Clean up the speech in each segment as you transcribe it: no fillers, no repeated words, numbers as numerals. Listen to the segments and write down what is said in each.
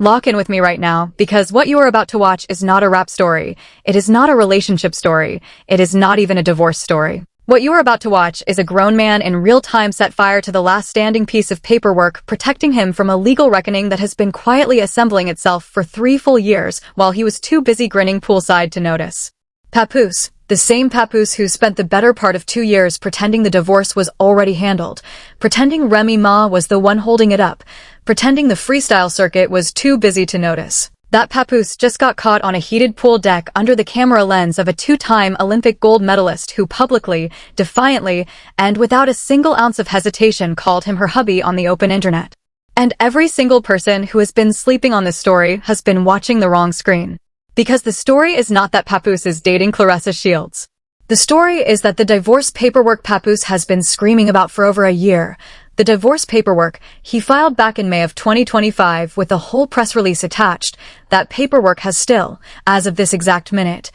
Lock in with me right now, because what you are about to watch is not a rap story. It is not a relationship story. It is not even a divorce story. What you are about to watch is a grown man in real time set fire to the last standing piece of paperwork, protecting him from a legal reckoning that has been quietly assembling itself for 3 full years while he was too busy grinning poolside to notice. Papoose, the same Papoose who spent the better part of 2 years pretending the divorce was already handled, pretending Remy Ma was the one holding it up, pretending the freestyle circuit was too busy to notice. That Papoose just got caught on a heated pool deck under the camera lens of a 2-time Olympic gold medalist who publicly, defiantly, and without a single ounce of hesitation called him her hubby on the open internet. And every single person who has been sleeping on this story has been watching the wrong screen. Because the story is not that Papoose is dating Claressa Shields. The story is that the divorce paperwork Papoose has been screaming about for over a year, the divorce paperwork he filed back in May of 2025 with a whole press release attached, that paperwork has still, as of this exact minute,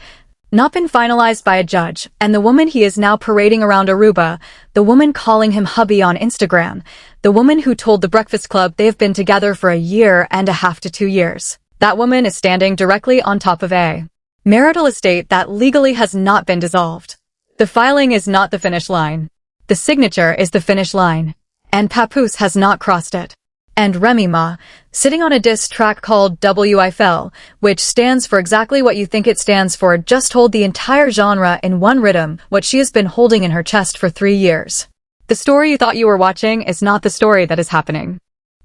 not been finalized by a judge, and the woman he is now parading around Aruba, the woman calling him hubby on Instagram, the woman who told the Breakfast Club they have been together for 1.5 years to 2 years. That woman is standing directly on top of a marital estate that legally has not been dissolved. The filing is not the finish line. The signature is the finish line. And Papoose has not crossed it. And Remy Ma, sitting on a diss track called W.Y.F.L, which stands for exactly what you think it stands for, just told the entire genre in one rhythm what she has been holding in her chest for 3 years. The story you thought you were watching is not the story that is happening.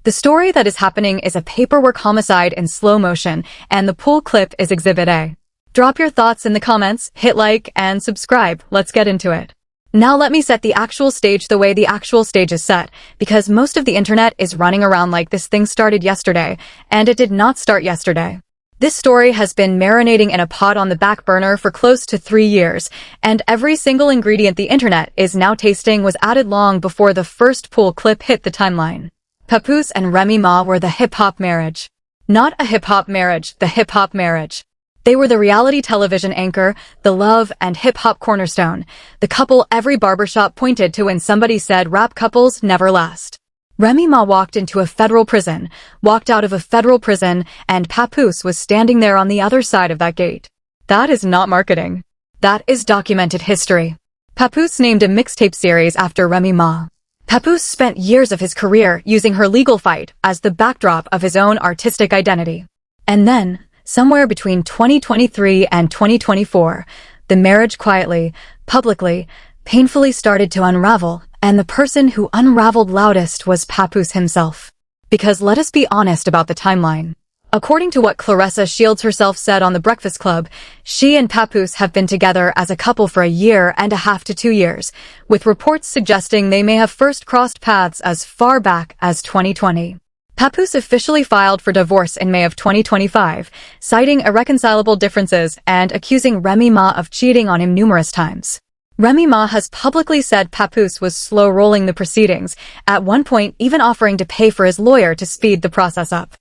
The story that is happening is a paperwork homicide in slow motion, and the pool clip is Exhibit A. Drop your thoughts in the comments, hit like, and subscribe. Let's get into it. Now let me set the actual stage the way the actual stage is set, because most of the internet is running around like this thing started yesterday, and it did not start yesterday. This story has been marinating in a pot on the back burner for close to 3 years, and every single ingredient the internet is now tasting was added long before the first pool clip hit the timeline. Papoose and Remy Ma were the hip-hop marriage. Not a hip-hop marriage, the hip-hop marriage. They were the reality television anchor, the love and hip-hop cornerstone, the couple every barbershop pointed to when somebody said rap couples never last. Remy Ma walked into a federal prison, walked out of a federal prison, and Papoose was standing there on the other side of that gate. That is not marketing. That is documented history. Papoose named a mixtape series after Remy Ma. Papoose spent years of his career using her legal fight as the backdrop of his own artistic identity. And then, somewhere between 2023 and 2024, the marriage quietly, publicly, painfully started to unravel, and the person who unraveled loudest was Papoose himself. Because let us be honest about the timeline. According to what Claressa Shields herself said on The Breakfast Club, she and Papoose have been together as a couple for 1.5 years to 2 years, with reports suggesting they may have first crossed paths as far back as 2020. Papoose officially filed for divorce in May of 2025, citing irreconcilable differences and accusing Remy Ma of cheating on him numerous times. Remy Ma has publicly said Papoose was slow-rolling the proceedings, at one point even offering to pay for his lawyer to speed the process up.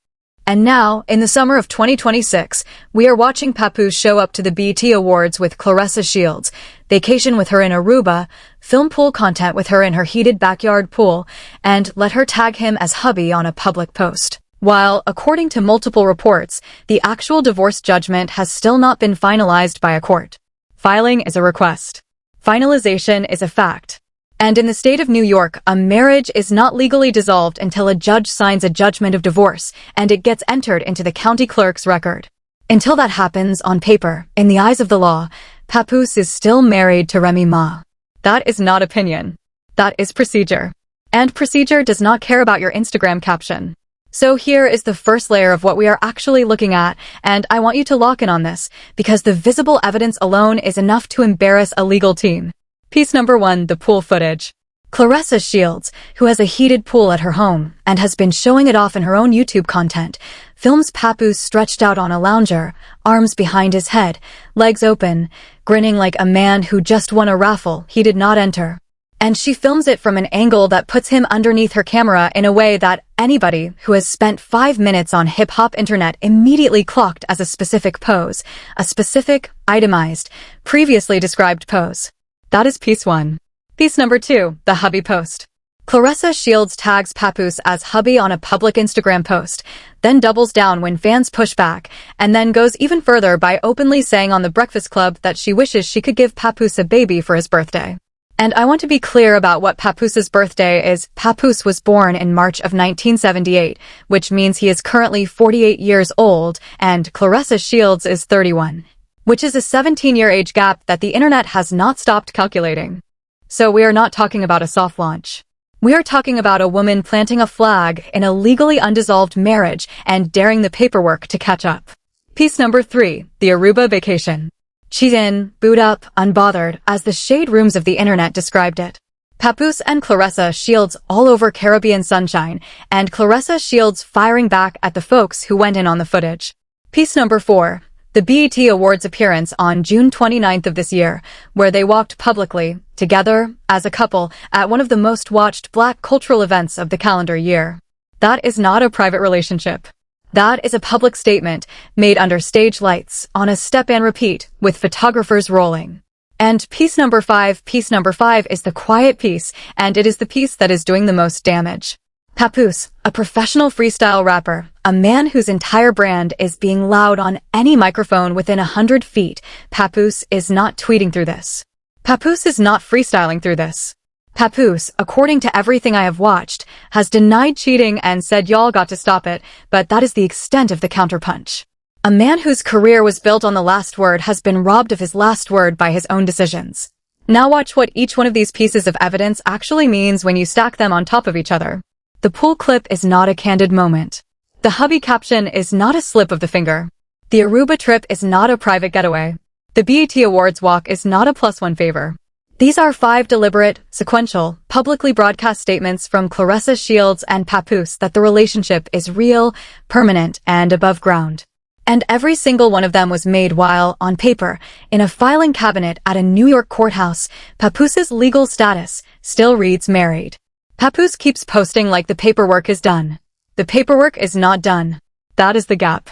And now, in the summer of 2026, we are watching Papoose show up to the BET Awards with Claressa Shields, vacation with her in Aruba, film pool content with her in her heated backyard pool, and let her tag him as hubby on a public post. While, according to multiple reports, the actual divorce judgment has still not been finalized by a court. Filing is a request. Finalization is a fact. And in the state of New York, a marriage is not legally dissolved until a judge signs a judgment of divorce, and it gets entered into the county clerk's record. Until that happens, on paper, in the eyes of the law, Papoose is still married to Remy Ma. That is not opinion. That is procedure. And procedure does not care about your Instagram caption. So here is the first layer of what we are actually looking at, and I want you to lock in on this, because the visible evidence alone is enough to embarrass a legal team. Piece number 1, the pool footage. Claressa Shields, who has a heated pool at her home and has been showing it off in her own YouTube content, films Papoose stretched out on a lounger, arms behind his head, legs open, grinning like a man who just won a raffle he did not enter. And she films it from an angle that puts him underneath her camera in a way that anybody who has spent 5 minutes on hip-hop internet immediately clocked as a specific pose, a specific, itemized, previously described pose. That is piece 1. Piece number 2, the hubby post. Claressa Shields tags Papoose as Hubby on a public Instagram post, then doubles down when fans push back, and then goes even further by openly saying on The Breakfast Club that she wishes she could give Papoose a baby for his birthday. And I want to be clear about what Papoose's birthday is. Papoose was born in March of 1978, which means he is currently 48 years old, and Claressa Shields is 31, which is a 17-year age gap that the internet has not stopped calculating. So we are not talking about a soft launch. We are talking about a woman planting a flag in a legally undissolved marriage and daring the paperwork to catch up. Piece number 3, the Aruba vacation. She's in, booed up, unbothered, as the shade rooms of the internet described it. Papoose and Claressa Shields all over Caribbean sunshine, and Claressa Shields firing back at the folks who went in on the footage. Piece number 4. The BET Awards appearance on June 29th of this year, where they walked publicly, together, as a couple, at one of the most watched Black cultural events of the calendar year. That is not a private relationship. That is a public statement made under stage lights, on a step and repeat, with photographers rolling. And piece number 5 is the quiet piece, and it is the piece that is doing the most damage. Papoose, a professional freestyle rapper, a man whose entire brand is being loud on any microphone within 100 feet. Papoose is not tweeting through this. Papoose is not freestyling through this. Papoose, according to everything I have watched, has denied cheating and said y'all got to stop it, but that is the extent of the counterpunch. A man whose career was built on the last word has been robbed of his last word by his own decisions. Now watch what each one of these pieces of evidence actually means when you stack them on top of each other. The pool clip is not a candid moment. The Hubby caption is not a slip of the finger. The Aruba trip is not a private getaway. The BET Awards walk is not a +1 favor. These are 5 deliberate, sequential, publicly broadcast statements from Claressa Shields and Papoose that the relationship is real, permanent, and above ground. And every single one of them was made while, on paper, in a filing cabinet at a New York courthouse, Papoose's legal status still reads married. Papoose keeps posting like the paperwork is done. The paperwork is not done. That is the gap.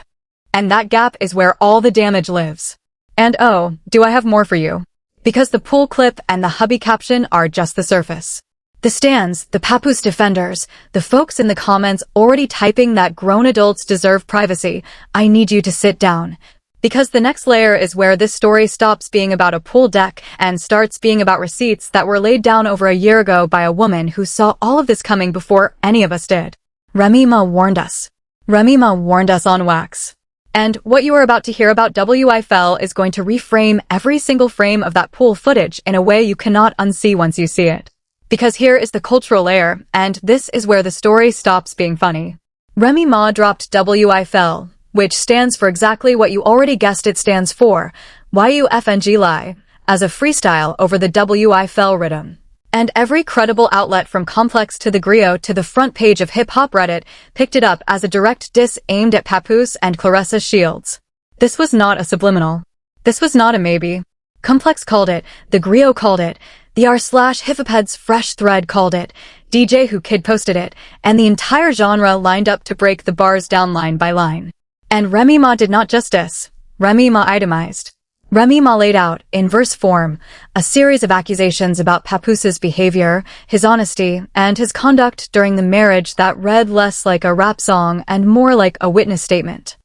And that gap is where all the damage lives. And oh, do I have more for you? Because the pool clip and the Hubby caption are just the surface. The stans, the Papoose defenders, the folks in the comments already typing that grown adults deserve privacy, I need you to sit down. Because the next layer is where this story stops being about a pool deck and starts being about receipts that were laid down over a year ago by a woman who saw all of this coming before any of us did. Remy Ma warned us. Remy Ma warned us on wax. And what you are about to hear about W.Y.F.L is going to reframe every single frame of that pool footage in a way you cannot unsee once you see it. Because here is the cultural layer, and this is where the story stops being funny. Remy Ma dropped W.Y.F.L, which stands for exactly what you already guessed it stands for, Y-U-F-N-G-Lie, as a freestyle over the W.Y.F.L rhythm. And every credible outlet from Complex to the Griot to the front page of hip-hop Reddit picked it up as a direct diss aimed at Papoose and Claressa Shields. This was not a subliminal. This was not a maybe. Complex called it, the Griot called it, the r/Hiphoped's Fresh Thread called it, DJ Who Kid posted it, and the entire genre lined up to break the bars down line by line. And Remy Ma did not just diss. Remy Ma itemized. Remy Ma laid out, in verse form, a series of accusations about Papoose's behavior, his honesty, and his conduct during the marriage that read less like a rap song and more like a witness statement.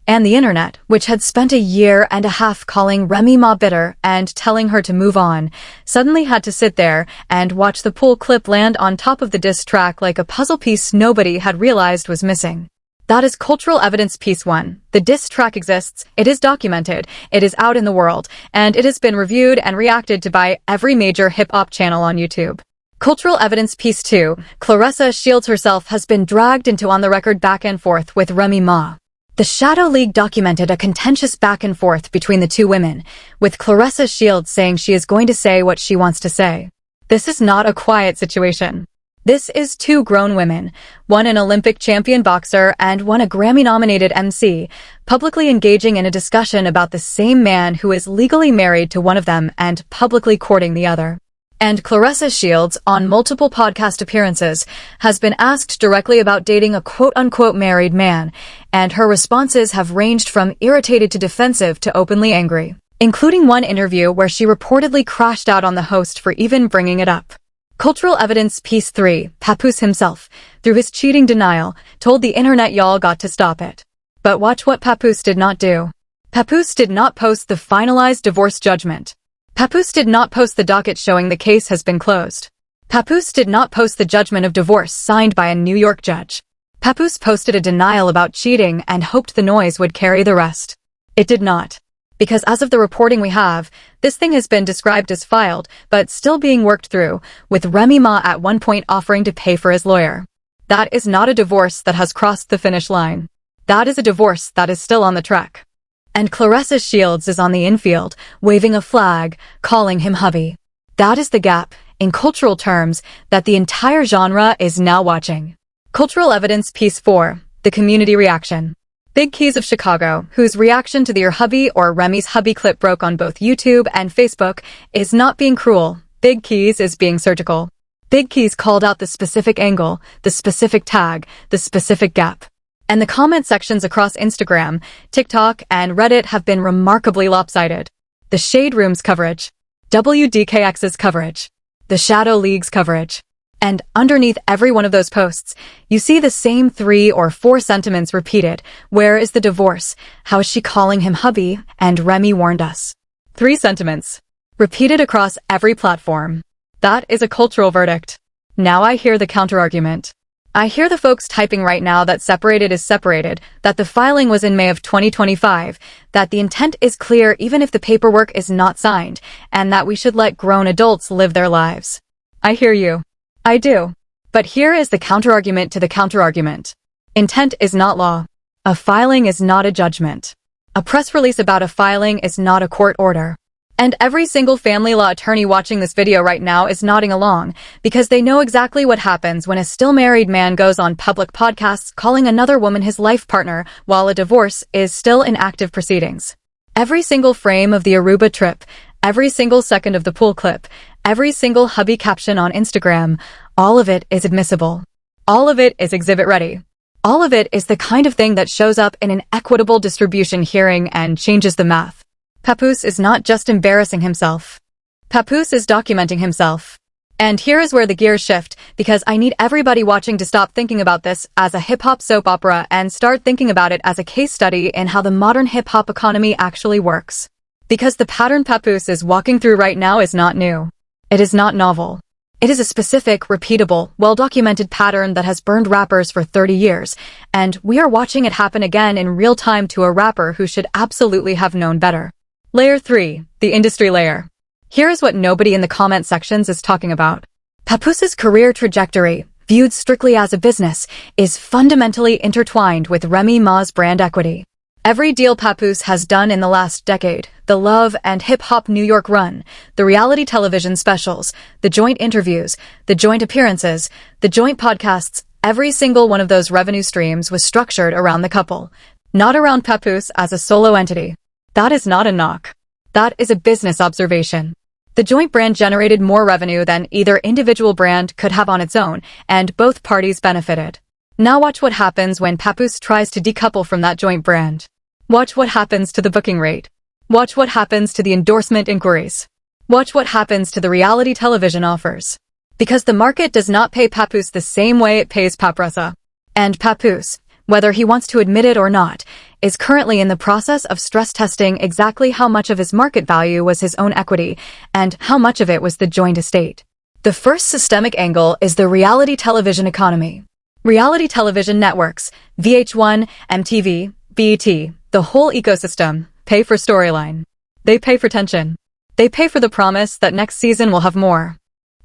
And the internet, which had spent 1.5 years calling Remy Ma bitter and telling her to move on, suddenly had to sit there and watch the pool clip land on top of the diss track like a puzzle piece nobody had realized was missing. That is cultural evidence piece 1. The diss track exists, it is documented, it is out in the world, and it has been reviewed and reacted to by every major hip-hop channel on YouTube. Cultural evidence piece 2. Claressa Shields herself has been dragged into on-the-record back and forth with Remy Ma. The Shadow League documented a contentious back and forth between the two women, with Claressa Shields saying she is going to say what she wants to say. This is not a quiet situation. This is 2 grown women, one an Olympic champion boxer and one a Grammy-nominated MC, publicly engaging in a discussion about the same man who is legally married to one of them and publicly courting the other. And Claressa Shields, on multiple podcast appearances, has been asked directly about dating a quote-unquote married man, and her responses have ranged from irritated to defensive to openly angry, including one interview where she reportedly crashed out on the host for even bringing it up. Cultural evidence piece 3, Papoose himself, through his cheating denial, told the internet y'all got to stop it. But watch what Papoose did not do. Papoose did not post the finalized divorce judgment. Papoose did not post the docket showing the case has been closed. Papoose did not post the judgment of divorce signed by a New York judge. Papoose posted a denial about cheating and hoped the noise would carry the rest. It did not. Because as of the reporting we have, this thing has been described as filed, but still being worked through, with Remy Ma at one point offering to pay for his lawyer. That is not a divorce that has crossed the finish line. That is a divorce that is still on the track. And Claressa Shields is on the infield, waving a flag, calling him hubby. That is the gap, in cultural terms, that the entire genre is now watching. Cultural evidence piece 4, the community reaction. Big Keys of Chicago, whose reaction to the Your Hubby or Remy's Hubby clip broke on both YouTube and Facebook, is not being cruel. Big Keys is being surgical. Big Keys called out the specific angle, the specific tag, the specific gap. And the comment sections across Instagram, TikTok, and Reddit have been remarkably lopsided. The Shade Room's coverage, WDKX's coverage, the Shadow League's coverage. And underneath every one of those posts, you see the same 3 or 4 sentiments repeated. Where is the divorce? How is she calling him hubby? And Remy warned us. 3 sentiments. Repeated across every platform. That is a cultural verdict. Now I hear the counterargument. I hear the folks typing right now that separated is separated, that the filing was in May of 2025, that the intent is clear even if the paperwork is not signed, and that we should let grown adults live their lives. I hear you. I do. But here is the counterargument to the counterargument. Intent is not law. A filing is not a judgment. A press release about a filing is not a court order. And every single family law attorney watching this video right now is nodding along, because they know exactly what happens when a still married man goes on public podcasts calling another woman his life partner while a divorce is still in active proceedings. Every single frame of the Aruba trip, every single second of the pool clip, every single hubby caption on Instagram, all of it is admissible. All of it is exhibit ready. All of it is the kind of thing that shows up in an equitable distribution hearing and changes the math. Papoose is not just embarrassing himself. Papoose is documenting himself. And here is where the gears shift, because I need everybody watching to stop thinking about this as a hip-hop soap opera and start thinking about it as a case study in how the modern hip-hop economy actually works. Because the pattern Papoose is walking through right now is not new. It is not novel. It is a specific, repeatable, well-documented pattern that has burned rappers for 30 years, and we are watching it happen again in real time to a rapper who should absolutely have known better. Layer 3, the industry layer. Here is what nobody in the comment sections is talking about. Papoose's career trajectory, viewed strictly as a business, is fundamentally intertwined with Remy Ma's brand equity. Every deal Papoose has done in the last decade, the Love and hip-hop New York run, the reality television specials, the joint interviews, the joint appearances, the joint podcasts, every single one of those revenue streams was structured around the couple, not around Papoose as a solo entity. That is not a knock. That is a business observation. The joint brand generated more revenue than either individual brand could have on its own, and both parties benefited. Now watch what happens when Papoose tries to decouple from that joint brand. Watch what happens to the booking rate. Watch what happens to the endorsement inquiries. Watch what happens to the reality television offers. Because the market does not pay Papoose the same way it pays Papressa. And Papoose, whether he wants to admit it or not, is currently in the process of stress testing exactly how much of his market value was his own equity and how much of it was the joint estate. The first systemic angle is the reality television economy. Reality television networks, VH1, MTV, BET, the whole ecosystem, pay for storyline. They pay for tension. They pay for the promise that next season will have more.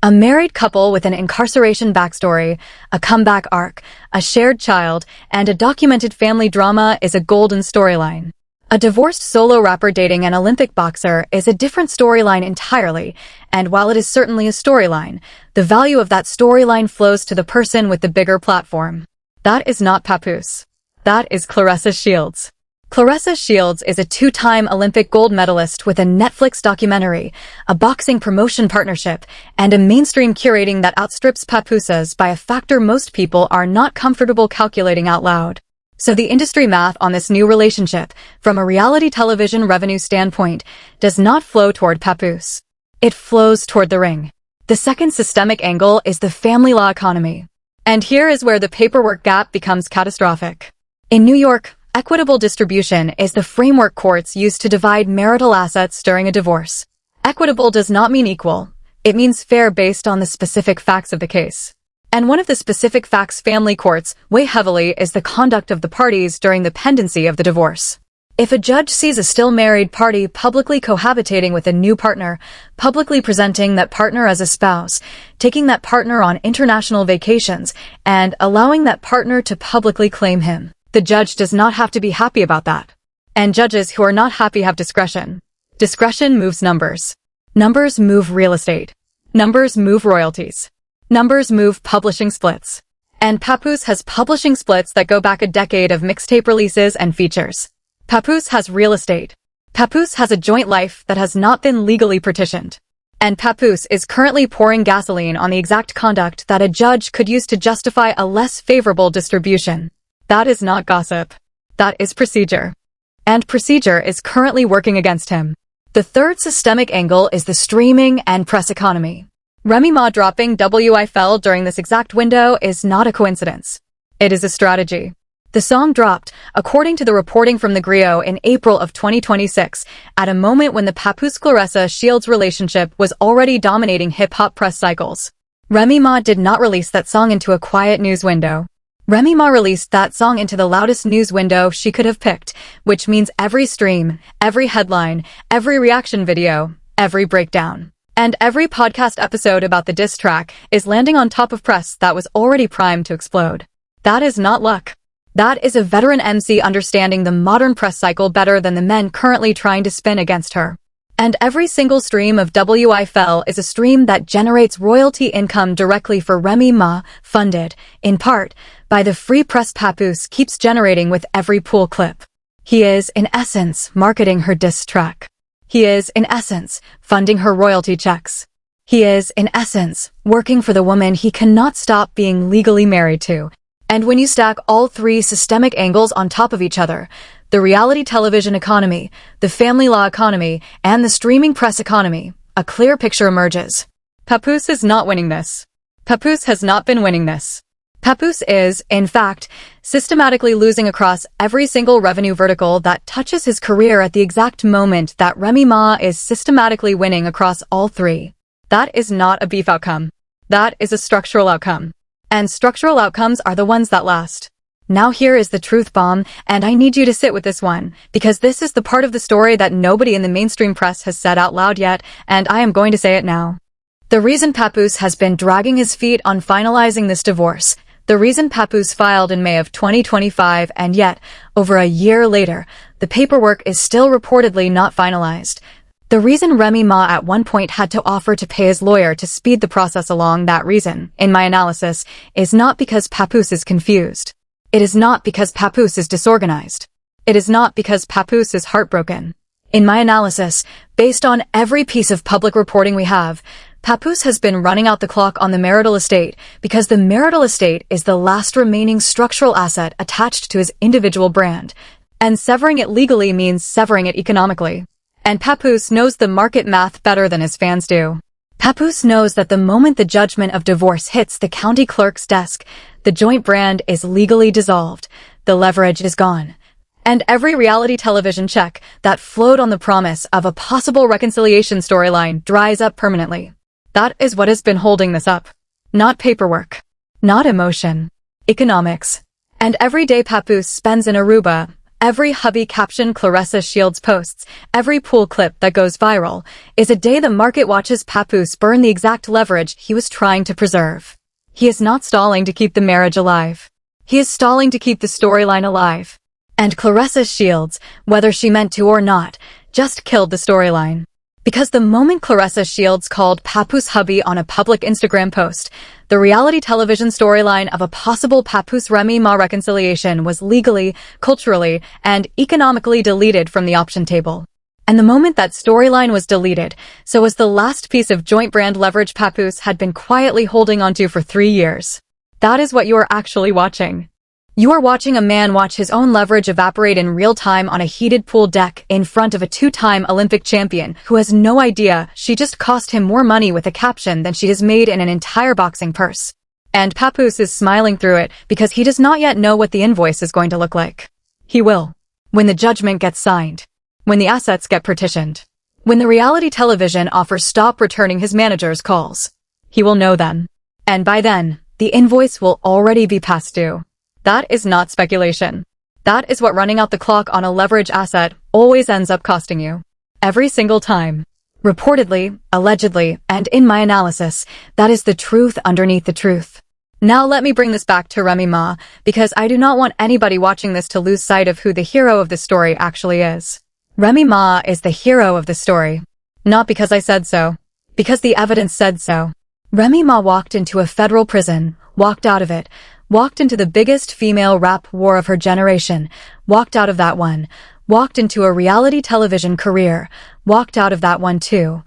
A married couple with an incarceration backstory, a comeback arc, a shared child, and a documented family drama is a golden storyline. A divorced solo rapper dating an Olympic boxer is a different storyline entirely, and while it is certainly a storyline, the value of that storyline flows to the person with the bigger platform. That is not Papoose. That is Claressa Shields. Claressa Shields is a 2-time Olympic gold medalist with a Netflix documentary, a boxing promotion partnership, and a mainstream curating that outstrips Papoose's by a factor most people are not comfortable calculating out loud. So the industry math on this new relationship, from a reality television revenue standpoint, does not flow toward Papoose. It flows toward the ring. The second systemic angle is the family law economy. And here is where the paperwork gap becomes catastrophic. In New York, equitable distribution is the framework courts use to divide marital assets during a divorce. Equitable does not mean equal. It means fair based on the specific facts of the case. And one of the specific facts family courts weigh heavily is the conduct of the parties during the pendency of the divorce. If a judge sees a still married party publicly cohabitating with a new partner, publicly presenting that partner as a spouse, taking that partner on international vacations, and allowing that partner to publicly claim him, the judge does not have to be happy about that. And judges who are not happy have discretion. Discretion moves numbers. Numbers move real estate. Numbers move royalties. Numbers move publishing splits. And Papoose has publishing splits that go back a decade of mixtape releases and features. Papoose has real estate. Papoose has a joint life that has not been legally partitioned. And Papoose is currently pouring gasoline on the exact conduct that a judge could use to justify a less favorable distribution. That is not gossip. That is procedure. And procedure is currently working against him. The third systemic angle is the streaming and press economy. Remy Ma dropping W.Y.F.L during this exact window is not a coincidence. It is a strategy. The song dropped, according to the reporting from the Griot in April of 2026, at a moment when the Papoose Claressa Shields relationship was already dominating hip-hop press cycles. Remy Ma did not release that song into a quiet news window. Remy Ma released that song into the loudest news window she could have picked, which means every stream, every headline, every reaction video, every breakdown, and every podcast episode about the diss track is landing on top of press that was already primed to explode. That is not luck. That is a veteran MC understanding the modern press cycle better than the men currently trying to spin against her. And every single stream of W.Y.F.L is a stream that generates royalty income directly for Remy Ma, funded, in part, by the free press Papoose keeps generating with every pool clip. He is, in essence, marketing her diss track. He is, in essence, funding her royalty checks. He is, in essence, working for the woman he cannot stop being legally married to. And when you stack all three systemic angles on top of each other, the reality television economy, the family law economy, and the streaming press economy, a clear picture emerges. Papoose is not winning this. Papoose has not been winning this. Papoose is, in fact, systematically losing across every single revenue vertical that touches his career at the exact moment that Remy Ma is systematically winning across all three. That is not a beef outcome. That is a structural outcome. And structural outcomes are the ones that last. Now here is the truth bomb, and I need you to sit with this one, because this is the part of the story that nobody in the mainstream press has said out loud yet, and I am going to say it now. The reason Papoose has been dragging his feet on finalizing this divorce, the reason Papoose filed in May of 2025, and yet, over a year later, the paperwork is still reportedly not finalized. The reason Remy Ma at one point had to offer to pay his lawyer to speed the process along, that reason, in my analysis, is not because Papoose is confused. It is not because Papoose is disorganized. It is not because Papoose is heartbroken. In my analysis, based on every piece of public reporting we have, Papoose has been running out the clock on the marital estate because the marital estate is the last remaining structural asset attached to his individual brand, and severing it legally means severing it economically. And Papoose knows the market math better than his fans do. Papoose knows that the moment the judgment of divorce hits the county clerk's desk, the joint brand is legally dissolved, the leverage is gone, and every reality television check that flowed on the promise of a possible reconciliation storyline dries up permanently. That is what has been holding this up. Not paperwork. Not emotion. Economics. And every day Papoose spends in Aruba, every Hubby caption Claressa Shields posts, every pool clip that goes viral, is a day the market watches Papoose burn the exact leverage he was trying to preserve. He is not stalling to keep the marriage alive. He is stalling to keep the storyline alive. And Claressa Shields, whether she meant to or not, just killed the storyline. Because the moment Claressa Shields called Papoose Hubby on a public Instagram post, the reality television storyline of a possible Papoose-Remy Ma reconciliation was legally, culturally, and economically deleted from the option table. And the moment that storyline was deleted, so was the last piece of joint brand leverage Papoose had been quietly holding onto for 3 years. That is what you are actually watching. You are watching a man watch his own leverage evaporate in real time on a heated pool deck in front of a two-time Olympic champion who has no idea she just cost him more money with a caption than she has made in an entire boxing purse. And Papoose is smiling through it because he does not yet know what the invoice is going to look like. He will. When the judgment gets signed. When the assets get partitioned. When the reality television offers stop returning his manager's calls. He will know then. And by then, the invoice will already be past due. That is not speculation. That is what running out the clock on a leverage asset always ends up costing you. Every single time. Reportedly, allegedly, and in my analysis, that is the truth underneath the truth. Now let me bring this back to Remy Ma, because I do not want anybody watching this to lose sight of who the hero of the story actually is. Remy Ma is the hero of the story. Not because I said so. Because the evidence said so. Remy Ma walked into a federal prison, walked out of it, walked into the biggest female rap war of her generation, walked out of that one, walked into a reality television career, walked out of that one too,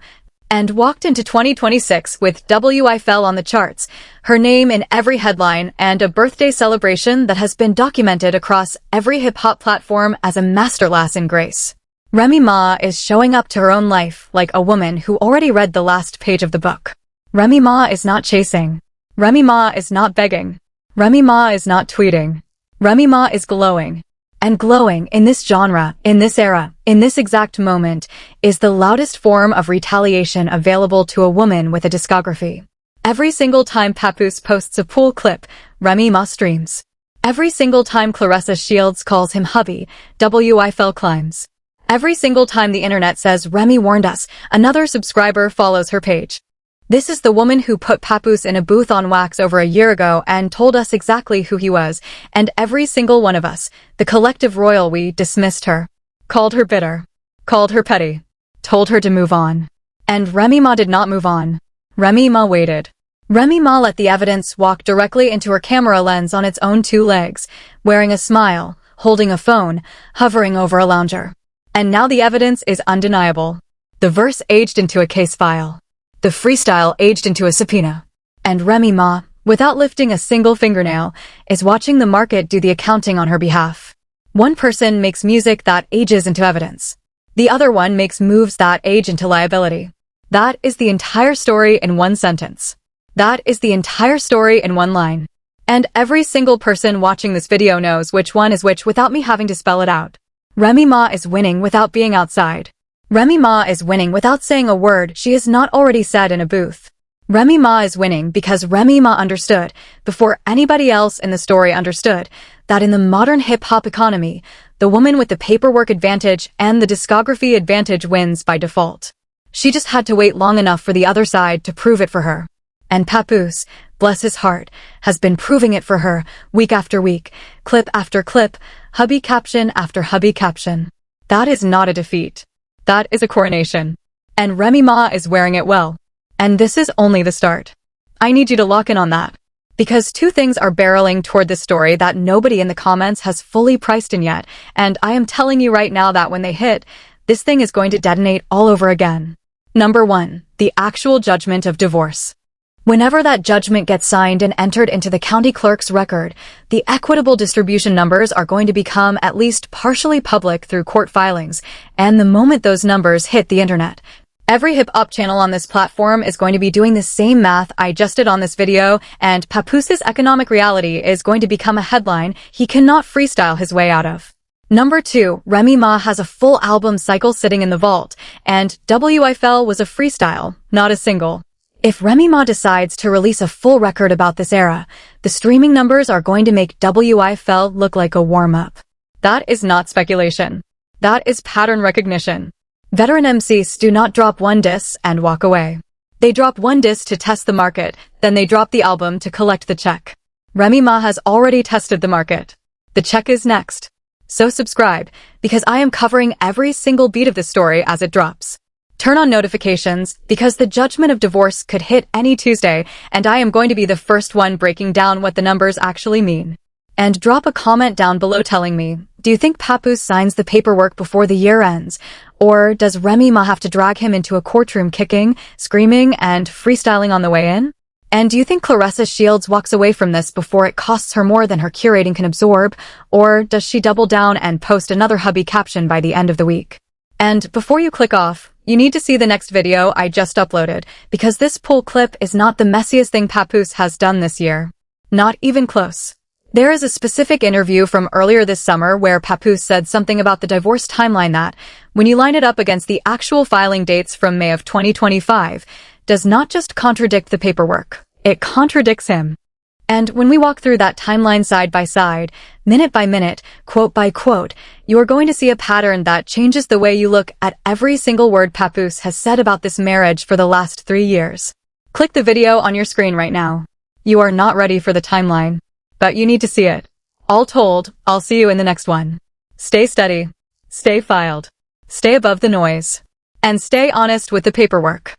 and walked into 2026 with W.Y.F.L on the charts, her name in every headline, and a birthday celebration that has been documented across every hip-hop platform as a masterclass in grace. Remy Ma is showing up to her own life like a woman who already read the last page of the book. Remy Ma is not chasing. Remy Ma is not begging. Remy Ma is not tweeting. Remy Ma is glowing. And glowing in this genre, in this era, in this exact moment, is the loudest form of retaliation available to a woman with a discography. Every single time Papoose posts a pool clip, Remy Ma streams. Every single time Claressa Shields calls him hubby, W.Y.F.L climbs. Every single time the internet says Remy warned us, another subscriber follows her page. This is the woman who put Papoose in a booth on wax over a year ago and told us exactly who he was, and every single one of us, the collective royal we, dismissed her. Called her bitter. Called her petty. Told her to move on. And Remy Ma did not move on. Remy Ma waited. Remy Ma let the evidence walk directly into her camera lens on its own two legs, wearing a smile, holding a phone, hovering over a lounger. And now the evidence is undeniable. The verse aged into a case file. The freestyle aged into a subpoena. And Remy Ma, without lifting a single fingernail, is watching the market do the accounting on her behalf. One person makes music that ages into evidence. The other one makes moves that age into liability. That is the entire story in one sentence. That is the entire story in one line. And every single person watching this video knows which one is which without me having to spell it out. Remy Ma is winning without being outside. Remy Ma is winning without saying a word she has not already said in a booth. Remy Ma is winning because Remy Ma understood, before anybody else in the story understood, that in the modern hip-hop economy, the woman with the paperwork advantage and the discography advantage wins by default. She just had to wait long enough for the other side to prove it for her. And Papoose, bless his heart, has been proving it for her, week after week, clip after clip, hubby caption after hubby caption. That is not a defeat. That is a coronation. And Remy Ma is wearing it well. And this is only the start. I need you to lock in on that. Because two things are barreling toward this story that nobody in the comments has fully priced in yet, and I am telling you right now that when they hit, this thing is going to detonate all over again. Number 1, the actual judgment of divorce. Whenever that judgment gets signed and entered into the county clerk's record, the equitable distribution numbers are going to become at least partially public through court filings, and the moment those numbers hit the internet, every hip-hop channel on this platform is going to be doing the same math I just did on this video, and Papoose's economic reality is going to become a headline he cannot freestyle his way out of. Number 2, Remy Ma has a full album cycle sitting in the vault, and W.Y.F.L was a freestyle, not a single. If Remy Ma decides to release a full record about this era, the streaming numbers are going to make W.Y.F.L look like a warm-up. That is not speculation. That is pattern recognition. Veteran MCs do not drop one diss and walk away. They drop one diss to test the market, then they drop the album to collect the check. Remy Ma has already tested the market. The check is next. So subscribe, because I am covering every single beat of the story as it drops. Turn on notifications, because the judgment of divorce could hit any Tuesday, and I am going to be the first one breaking down what the numbers actually mean. And drop a comment down below telling me, do you think Papoose signs the paperwork before the year ends? Or does Remy Ma have to drag him into a courtroom kicking, screaming, and freestyling on the way in? And do you think Claressa Shields walks away from this before it costs her more than her curating can absorb, or does she double down and post another hubby caption by the end of the week? And before you click off, you need to see the next video I just uploaded, because this pull clip is not the messiest thing Papoose has done this year. Not even close. There is a specific interview from earlier this summer where Papoose said something about the divorce timeline that, when you line it up against the actual filing dates from May of 2025, does not just contradict the paperwork, it contradicts him. And when we walk through that timeline side by side, minute by minute, quote by quote, you are going to see a pattern that changes the way you look at every single word Papoose has said about this marriage for the last 3 years. Click the video on your screen right now. You are not ready for the timeline, but you need to see it. All told, I'll see you in the next one. Stay steady, stay filed, stay above the noise, and stay honest with the paperwork.